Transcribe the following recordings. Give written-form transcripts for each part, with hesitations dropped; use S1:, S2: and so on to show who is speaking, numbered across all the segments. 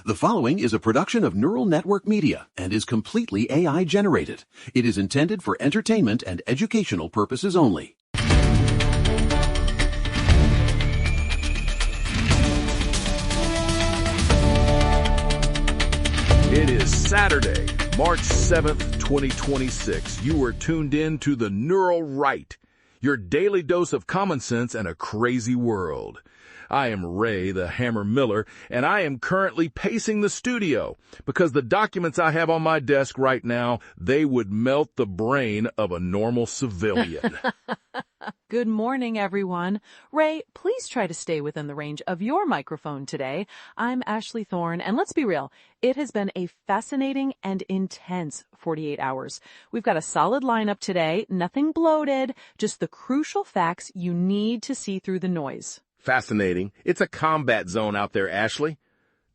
S1: The following is a production of Neural Network Media and is completely AI generated. It is intended for entertainment and educational purposes only.
S2: It is Saturday, March 7th, 2026. You are tuned in to the Neural Right, your daily dose of common sense and a crazy world. I am Ray, the Hammer Miller, and I am currently pacing the studio because the documents I have on my desk right now, they would melt the brain of a normal civilian.
S3: Good morning, everyone. Ray, please try to stay within the range of your microphone today. I'm Ashley Thorne, and let's be real, it has been a fascinating and intense 48 hours. We've got a solid lineup today, nothing bloated, just the crucial facts you need to see through the noise.
S2: Fascinating. It's a combat zone out there, Ashley.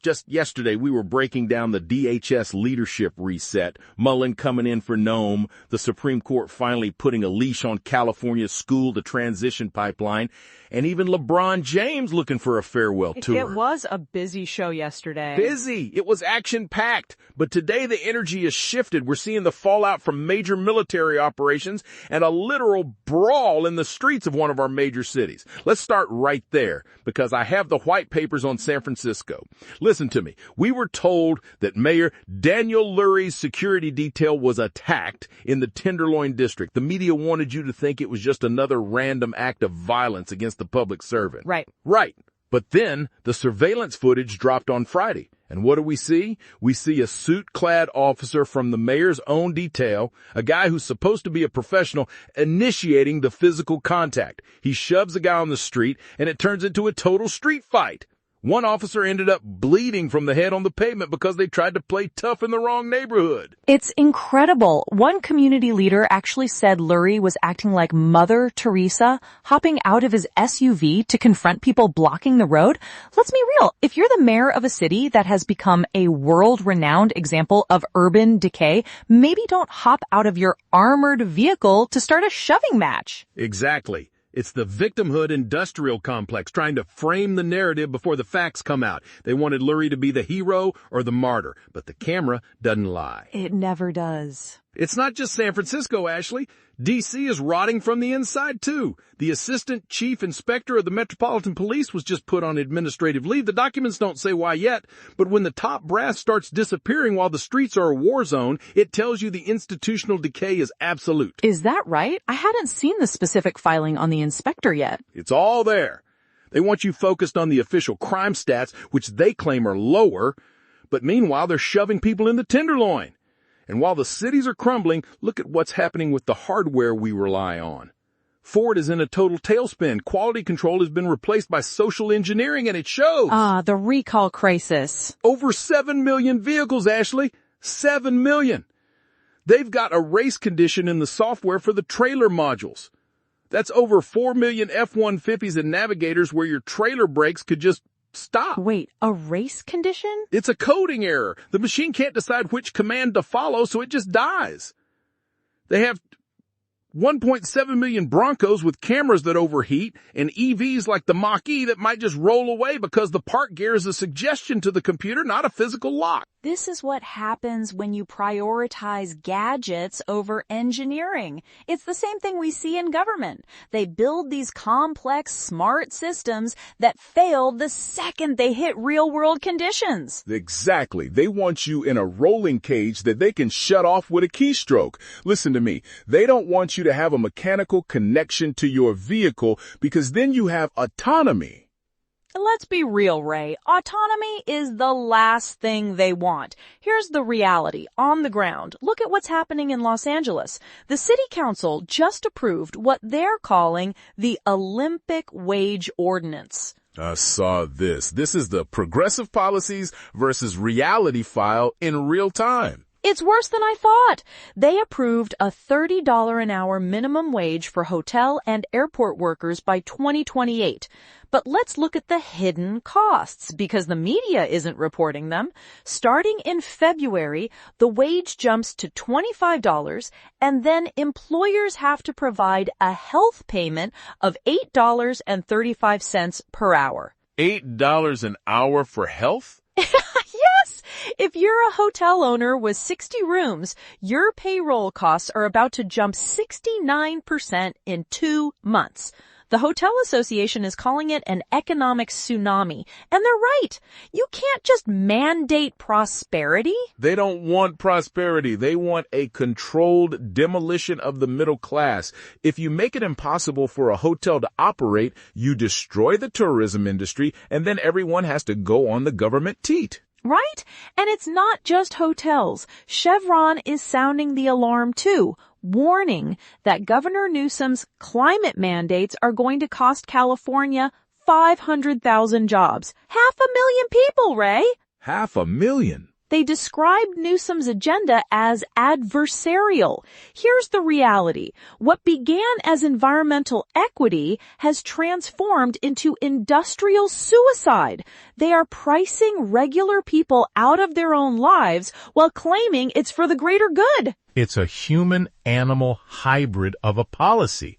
S2: Just yesterday, we were breaking down the DHS leadership reset, Mullen coming in for Nome, the Supreme Court finally putting a leash on California's school-to-transition pipeline, and even LeBron James looking for a farewell tour.
S3: It was a busy show yesterday.
S2: Busy. It was action-packed. But today the energy has shifted. We're seeing the fallout from major military operations and a literal brawl in the streets of one of our major cities. Let's start right there, because I have the white papers on San Francisco. Listen to me. We were told that Mayor Daniel Lurie's security detail was attacked in the Tenderloin district. The media wanted you to think it was just another random act of violence against the public servant.
S3: Right.
S2: But then the surveillance footage dropped on Friday. And what do we see? We see a suit-clad officer from the mayor's own detail, a guy who's supposed to be a professional, initiating the physical contact. He shoves a guy on the street, and it turns into a total street fight. One officer ended up bleeding from the head on the pavement because they tried to play tough in the wrong neighborhood.
S3: It's incredible. One community leader actually said Lurie was acting like Mother Teresa, hopping out of his SUV to confront people blocking the road. Let's be real. If you're the mayor of a city that has become a world-renowned example of urban decay, maybe don't hop out of your armored vehicle to start a shoving match.
S2: Exactly. It's the Victimhood Industrial Complex trying to frame the narrative before the facts come out. They wanted Lurie to be the hero or the martyr, but the camera doesn't lie.
S3: It never does.
S2: It's not just San Francisco, Ashley. D.C. is rotting from the inside, too. The assistant chief inspector of the Metropolitan Police was just put on administrative leave. The documents don't say why yet, but when the top brass starts disappearing while the streets are a war zone, it tells you the institutional decay is absolute.
S3: Is that right? I hadn't seen the specific filing on the inspector yet.
S2: It's all there. They want you focused on the official crime stats, which they claim are lower, but meanwhile they're shoving people in the Tenderloin. And while the cities are crumbling, look at what's happening with the hardware we rely on. Ford is in a total tailspin. Quality control has been replaced by social engineering, and it shows.
S3: The recall crisis.
S2: Over 7 million vehicles, Ashley. 7 million. They've got a race condition in the software for the trailer modules. That's over 4 million F-150s and Navigators where your trailer brakes could just stop.
S3: Wait, a race condition?
S2: It's a coding error. The machine can't decide which command to follow, so it just dies. They have 1.7 million Broncos with cameras that overheat and EVs like the Mach-E that might just roll away because the park gear is a suggestion to the computer, not a physical lock.
S4: This is what happens when you prioritize gadgets over engineering. It's the same thing we see in government. They build these complex, smart systems that fail the second they hit real-world conditions.
S2: Exactly. They want you in a rolling cage that they can shut off with a keystroke. Listen to me. They don't want you to have a mechanical connection to your vehicle because then you have autonomy.
S4: Let's be real, Ray. Autonomy is the last thing they want. Here's the reality on the ground. Look at what's happening in Los Angeles. The city council just approved what they're calling the Olympic Wage Ordinance.
S2: I saw this. This is the progressive policies versus reality file in real time.
S4: It's worse than I thought. They approved a $30 an hour minimum wage for hotel and airport workers by 2028. But let's look at the hidden costs, because the media isn't reporting them. Starting in February, the wage jumps to $25, and then employers have to provide a health payment of $8.35 per hour.
S2: $8 an hour for health?
S4: Yes! you're a hotel owner with 60 rooms, your payroll costs are about to jump 69% in 2 months. The Hotel Association is calling it an economic tsunami. And they're right. You can't just mandate prosperity.
S2: They don't want prosperity. They want a controlled demolition of the middle class. If you make it impossible for a hotel to operate, you destroy the tourism industry, and then everyone has to go on the government teat.
S4: Right? And it's not just hotels. Chevron is sounding the alarm too, warning that Governor Newsom's climate mandates are going to cost California 500,000 jobs. 500,000 people, Ray.
S2: 500,000?
S4: They described Newsom's agenda as adversarial. Here's the reality. What began as environmental equity has transformed into industrial suicide. They are pricing regular people out of their own lives while claiming it's for the greater good.
S5: It's a human-animal hybrid of a policy.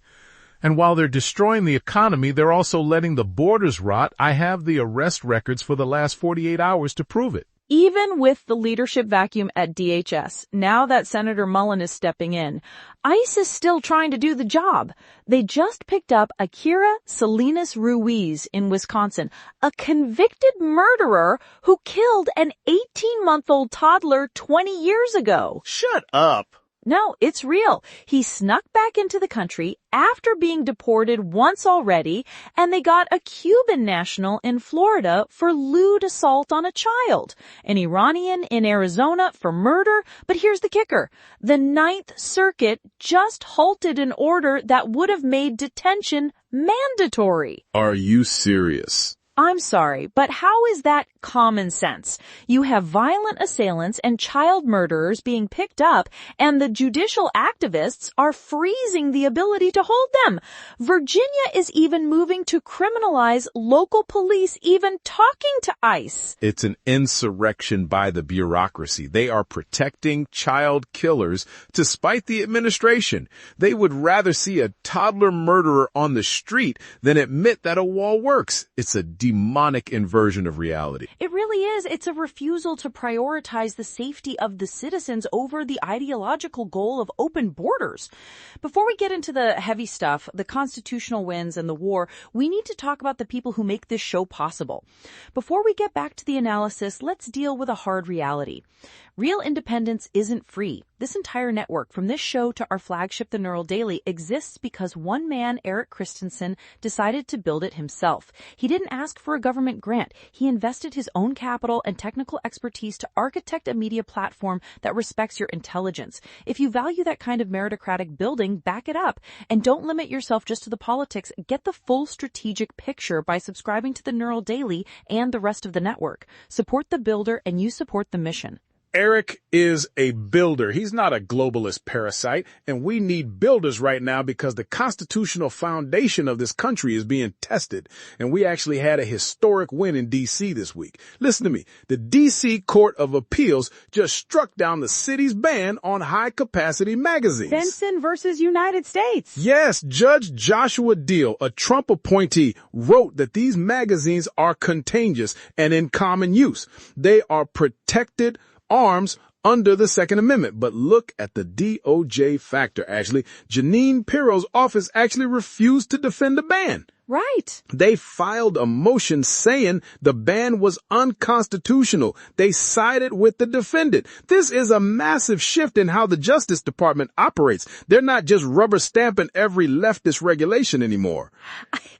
S5: And while they're destroying the economy, they're also letting the borders rot. I have the arrest records for the last 48 hours to prove it.
S4: Even with the leadership vacuum at DHS, now that Senator Mullen is stepping in, ICE is still trying to do the job. They just picked up Akira Salinas Ruiz in Wisconsin, a convicted murderer who killed an 18-month-old toddler 20 years ago.
S2: Shut up.
S4: No, it's real. He snuck back into the country after being deported once already, and they got a Cuban national in Florida for lewd assault on a child, an Iranian in Arizona for murder. But here's the kicker. The Ninth Circuit just halted an order that would have made detention mandatory.
S2: Are you serious?
S4: I'm sorry, but how is that common sense? You have violent assailants and child murderers being picked up, and the judicial activists are freezing the ability to hold them. Virginia is even moving to criminalize local police even talking to ICE.
S2: It's an insurrection by the bureaucracy. They are protecting child killers to spite the administration. They would rather see a toddler murderer on the street than admit that a wall works. It's a demonic inversion of reality.
S4: It really is. It's a refusal to prioritize the safety of the citizens over the ideological goal of open borders. Before we get into the heavy stuff, the constitutional wins and the war, we need to talk about the people who make this show possible. Before we get back to the analysis, let's deal with a hard reality. Real independence isn't free. This entire network, from this show to our flagship, The Neural Daily, exists because one man, Eric Christensen, decided to build it himself. He didn't ask for a government grant. He invested his own capital and technical expertise to architect a media platform that respects your intelligence. If you value that kind of meritocratic building, back it up. And don't limit yourself just to the politics. Get the full strategic picture by subscribing to The Neural Daily and the rest of the network. Support the builder and you support the mission.
S2: Eric is a builder. He's not a globalist parasite, and we need builders right now because the constitutional foundation of this country is being tested, and we actually had a historic win in D.C. this week. Listen to me. The D.C. Court of Appeals just struck down the city's ban on high-capacity magazines.
S4: Benson versus United States.
S2: Yes, Judge Joshua Deal, a Trump appointee, wrote that these magazines are contagious and in common use. They are protected arms under the Second Amendment. But look at the DOJ factor, Ashley. Jeanine Pirro's office actually refused to defend the ban.
S4: Right.
S2: They filed a motion saying the ban was unconstitutional. They sided with the defendant. This is a massive shift in how the Justice Department operates. They're not just rubber stamping every leftist regulation anymore.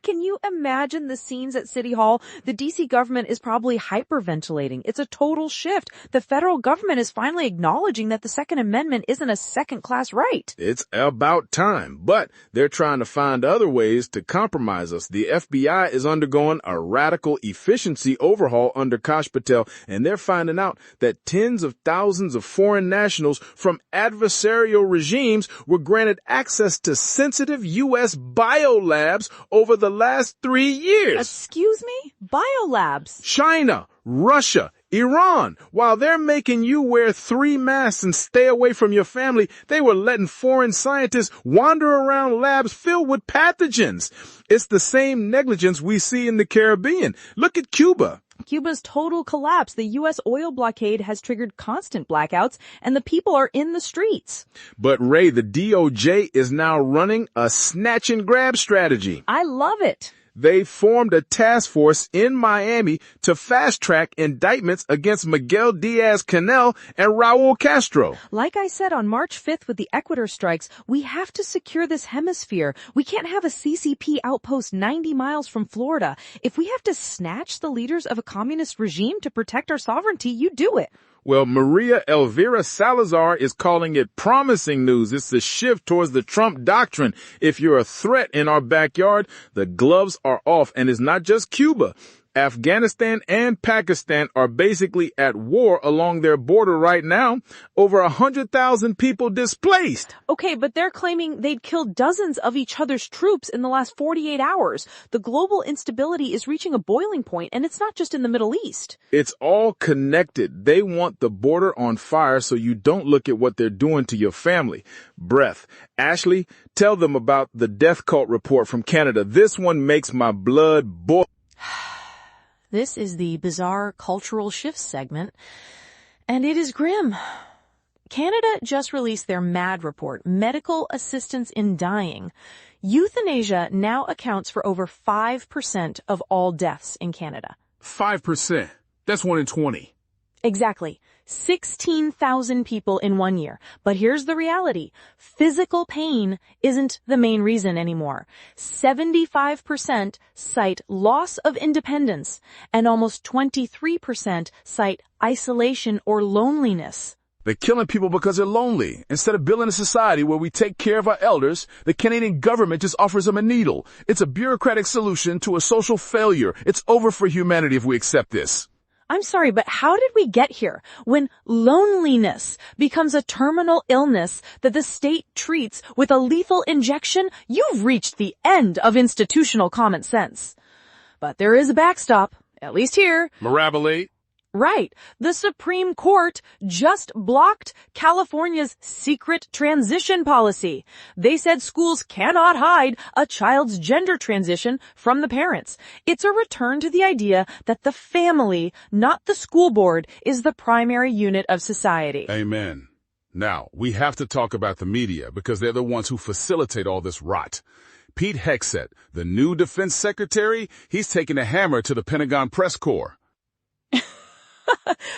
S4: Can you imagine the scenes at City Hall? The D.C. government is probably hyperventilating. It's a total shift. The federal government is finally acknowledging that the Second Amendment isn't a second-class right.
S2: It's about time, but they're trying to find other ways to compromise us. The FBI is undergoing a radical efficiency overhaul under Kash Patel, and they're finding out that tens of thousands of foreign nationals from adversarial regimes were granted access to sensitive U.S. biolabs over the last 3 years.
S4: Excuse me? Biolabs?
S2: China, Russia, Iran. While they're making you wear 3 masks and stay away from your family, they were letting foreign scientists wander around labs filled with pathogens. It's the same negligence we see in the Caribbean. Look at Cuba.
S4: Cuba's total collapse. The U.S. oil blockade has triggered constant blackouts, and the people are in the streets.
S2: But Ray, the DOJ is now running a snatch and grab strategy.
S4: I love it.
S2: They formed a task force in Miami to fast-track indictments against Miguel Diaz-Canel and Raul Castro.
S4: Like I said on March 5th with the Ecuador strikes, we have to secure this hemisphere. We can't have a CCP outpost 90 miles from Florida. If we have to snatch the leaders of a communist regime to protect our sovereignty, you do it.
S2: Well, Maria Elvira Salazar is calling it promising news. It's the shift towards the Trump doctrine. If you're a threat in our backyard, the gloves are off. And it's not just Cuba. Afghanistan and Pakistan are basically at war along their border right now. Over 100,000 people displaced.
S4: Okay, but they're claiming they'd killed dozens of each other's troops in the last 48 hours. The global instability is reaching a boiling point, and it's not just in the Middle East.
S2: It's all connected. They want the border on fire so you don't look at what they're doing to your family. Breath. Ashley, tell them about the death cult report from Canada. This one makes my blood boil.
S4: This is the bizarre cultural shifts segment, and it is grim. Canada just released their MAD report, Medical Assistance in Dying. Euthanasia now accounts for over 5% of all deaths in Canada.
S2: 5%. That's 1 in 20.
S4: Exactly. 16,000 people in 1 year. But here's the reality. Physical pain isn't the main reason anymore. 75% cite loss of independence, and almost 23% cite isolation or loneliness.
S2: They're killing people because they're lonely. Instead of building a society where we take care of our elders, the Canadian government just offers them a needle. It's a bureaucratic solution to a social failure. It's over for humanity if we accept this.
S4: I'm sorry, but how did we get here? When loneliness becomes a terminal illness that the state treats with a lethal injection, you've reached the end of institutional common sense. But there is a backstop, at least here.
S2: Mirabile.
S4: Right. The Supreme Court just blocked California's secret transition policy. They said schools cannot hide a child's gender transition from the parents. It's a return to the idea that the family, not the school board, is the primary unit of society.
S6: Amen. Now, we have to talk about the media because they're the ones who facilitate all this rot. Pete Hegseth, the new defense secretary, he's taking a hammer to the Pentagon press corps.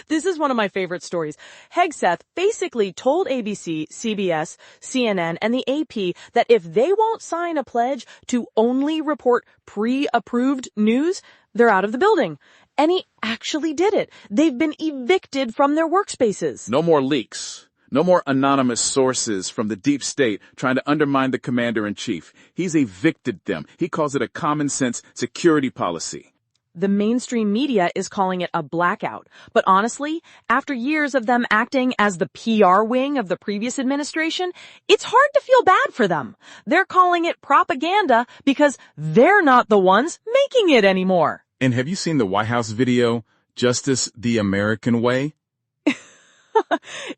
S4: This is one of my favorite stories. Hegseth basically told ABC, CBS, CNN, and the AP that if they won't sign a pledge to only report pre-approved news, they're out of the building. And he actually did it. They've been evicted from their workspaces.
S2: No more leaks. No more anonymous sources from the deep state trying to undermine the commander-in-chief. He's evicted them. He calls it a common-sense security policy.
S4: The mainstream media is calling it a blackout. But honestly, after years of them acting as the PR wing of the previous administration, it's hard to feel bad for them. They're calling it propaganda because they're not the ones making it anymore.
S2: And have you seen the White House video, Justice the American Way?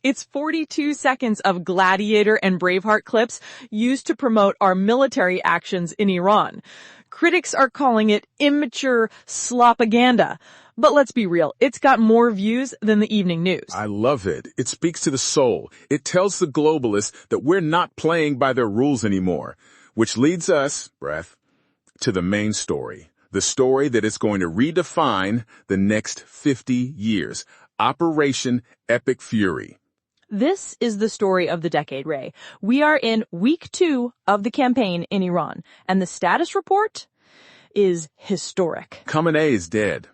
S4: It's 42 seconds of Gladiator and Braveheart clips used to promote our military actions in Iran. Critics are calling it immature slopaganda. But let's be real, it's got more views than the evening news.
S2: I love it. It speaks to the soul. It tells the globalists that we're not playing by their rules anymore. Which leads us, to the main story. The story that is going to redefine the next 50 years. Operation Epic Fury.
S4: This is the story of the decade, Ray. We are in week 2 of the campaign in Iran, and the status report is historic.
S2: Khamenei is dead.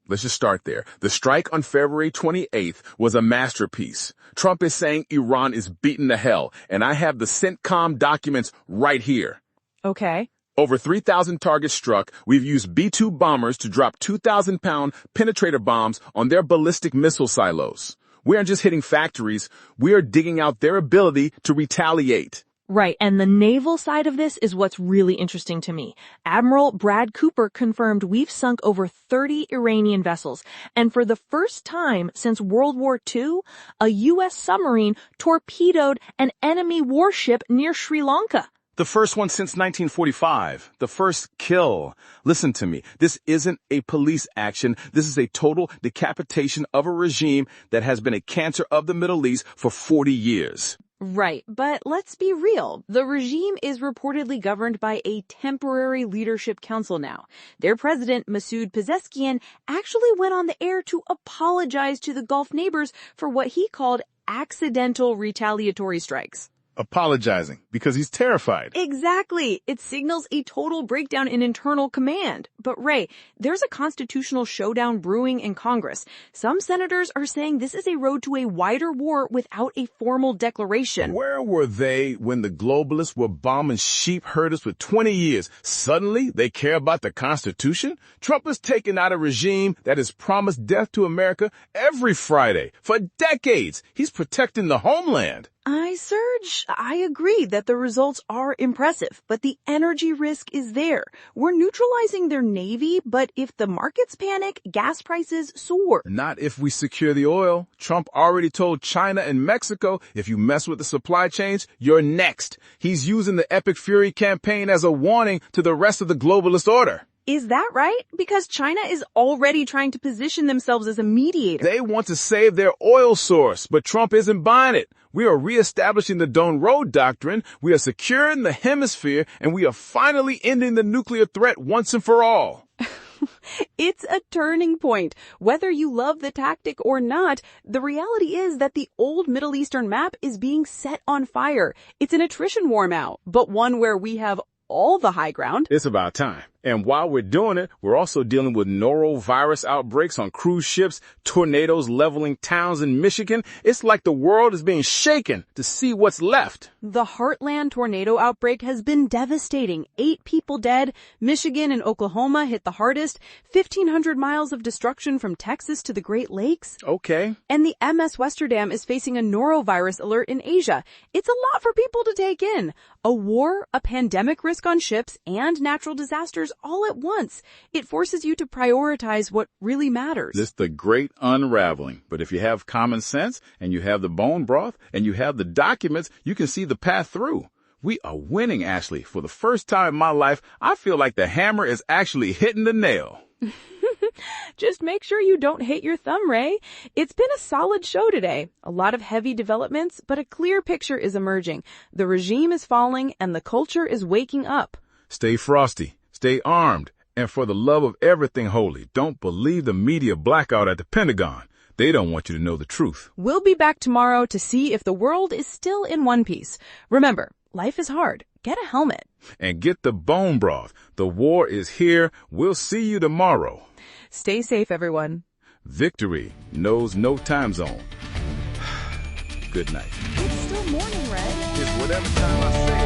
S2: Let's just start there. The strike on February 28th was a masterpiece. Trump is saying Iran is beaten to hell, and I have the CENTCOM documents right here.
S4: Okay.
S2: Over 3,000 targets struck. We've used B-2 bombers to drop 2,000-pound penetrator bombs on their ballistic missile silos. We aren't just hitting factories. We are digging out their ability to retaliate.
S4: Right, and the naval side of this is what's really interesting to me. Admiral Brad Cooper confirmed we've sunk over 30 Iranian vessels, and for the first time since World War II, a U.S. submarine torpedoed an enemy warship near Sri Lanka.
S7: The first one since 1945. The first kill. Listen to me. This isn't a police action. This is a total decapitation of a regime that has been a cancer of the Middle East for 40 years.
S4: Right, but let's be real. The regime is reportedly governed by a temporary leadership council now. Their president, Masoud Pezeshkian, actually went on the air to apologize to the Gulf neighbors for what he called accidental retaliatory strikes.
S6: Apologizing because he's terrified.
S4: Exactly. It signals a total breakdown in internal command. But Ray, there's a constitutional showdown brewing in Congress. Some senators are saying this is a road to a wider war without a formal declaration.
S7: Where were they when the globalists were bombing sheep herders for 20 years? Suddenly, they care about the Constitution? Trump has taken out a regime that has promised death to America every Friday. For decades, he's protecting the homeland.
S4: Serge, I agree that the results are impressive, but the energy risk is there. We're neutralizing their navy, but if the markets panic, gas prices soar.
S7: Not if we secure the oil. Trump already told China and Mexico, if you mess with the supply chains, you're next. He's using the Epic Fury campaign as a warning to the rest of the globalist order.
S4: Is that right? Because China is already trying to position themselves as a mediator.
S7: They want to save their oil source, but Trump isn't buying it. We are reestablishing the Don't Road doctrine, we are securing the hemisphere, and we are finally ending the nuclear threat once and for all.
S4: It's a turning point. Whether you love the tactic or not, the reality is that the old Middle Eastern map is being set on fire. It's an attrition war now, but one where we have all the high ground.
S7: It's about time. And while we're doing it, we're also dealing with norovirus outbreaks on cruise ships, tornadoes leveling towns in Michigan. It's like the world is being shaken to see what's left.
S4: The Heartland tornado outbreak has been devastating. 8 people dead. Michigan and Oklahoma hit the hardest. 1,500 miles of destruction from Texas to the Great Lakes.
S7: Okay.
S4: And the MS Westerdam is facing a norovirus alert in Asia. It's a lot for people to take in. A war, a pandemic risk on ships, and natural disasters all at once. It forces you to prioritize what really matters.
S7: It's the great unraveling. But if you have common sense and you have the bone broth and you have the documents, you can see the path through. We are winning, Ashley. For the first time in my life, I feel like the hammer is actually hitting the nail.
S4: Just make sure you don't hit your thumb, Ray. It's been a solid show today. A lot of heavy developments, but a clear picture is emerging. The regime is falling and the culture is waking up.
S7: Stay frosty. Stay armed, and for the love of everything holy, don't believe the media blackout at the Pentagon. They don't want you to know the truth.
S4: We'll be back tomorrow to see if the world is still in one piece. Remember, life is hard. Get a helmet.
S7: And get the bone broth. The war is here. We'll see you tomorrow.
S4: Stay safe, everyone.
S7: Victory knows no time zone. Good night.
S4: It's still morning, Red.
S7: It's whatever time I say.